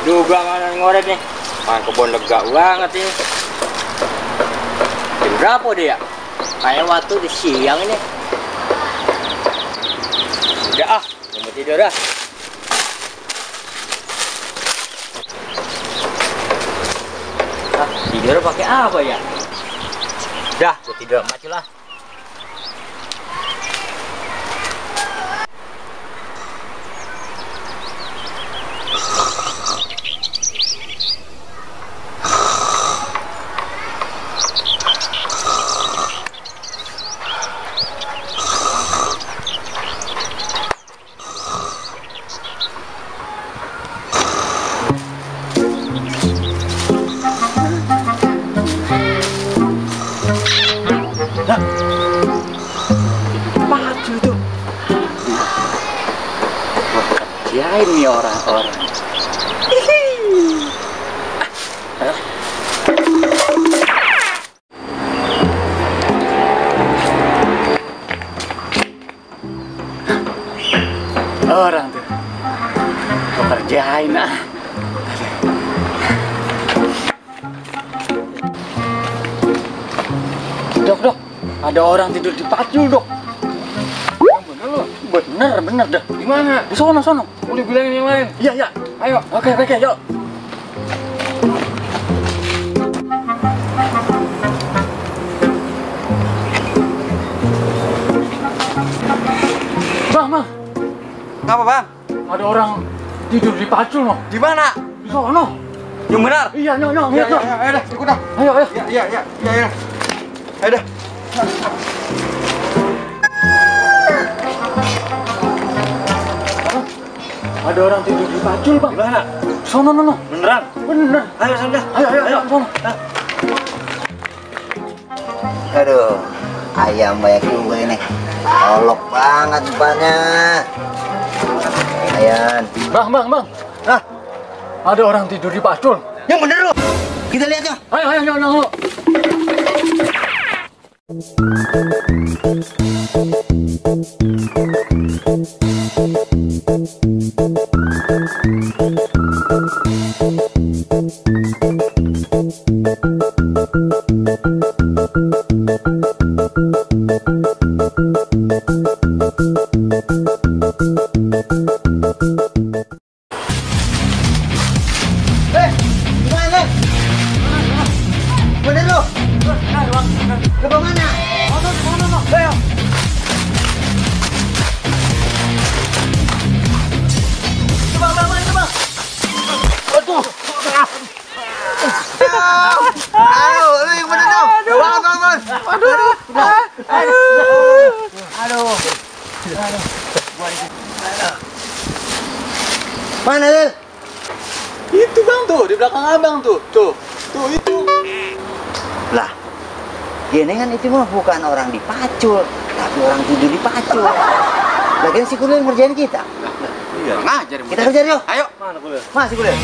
juga mana ngorek nih. Main kebun lega banget ini. Jam berapa dia? Kayak waktu di siang ini. Udah mau tidur dah. Tidur pakai apa ya? Dah, gua tidur mati lah. Pacu tuh. Kerjain nih orang-orang. Orang tuh. Kerjain Dok, ada orang tidur di pacul, Dok. Bener lo? Bener dah. Di mana? Di sono. Boleh bilangin yang lain? Iya. Ayo. Oke, yuk. Bang. Apa, Bang? Ada orang tidur di pacul, no. Di mana? Di sono. Yang benar? Iya, nyok. Ayo dah, ikut dah. Ayo. Iya. Ayo dah. Ada orang tidur di pacul, Bang. Di mana? Sono. Beneran? Bener. Ayo sana. Ayo, sono. Aduh, ayam banyak juga ini. Olok banget depannya. Ayan. Bang. Hah? Ada orang tidur di pacul. Yang bener loh. Kita lihat yuk. Ayo, nyok. Gimana? Bener loh. Ke bawah mana? Ayo. Coba. Aduh. Ayo, lu yang bener dong. Bangun. Aduh. Mana, Lil? Itu, Bang, tuh. Di belakang abang tuh. Tuh itu. Lah, gini kan itu mah bukan orang di pacul, tapi orang tidur di pacul. Lagian si Kulil ngerjain kita. Iya, ngajar. Kita kejar yuk. Ayo. Mana Kulil? Masih Kulil.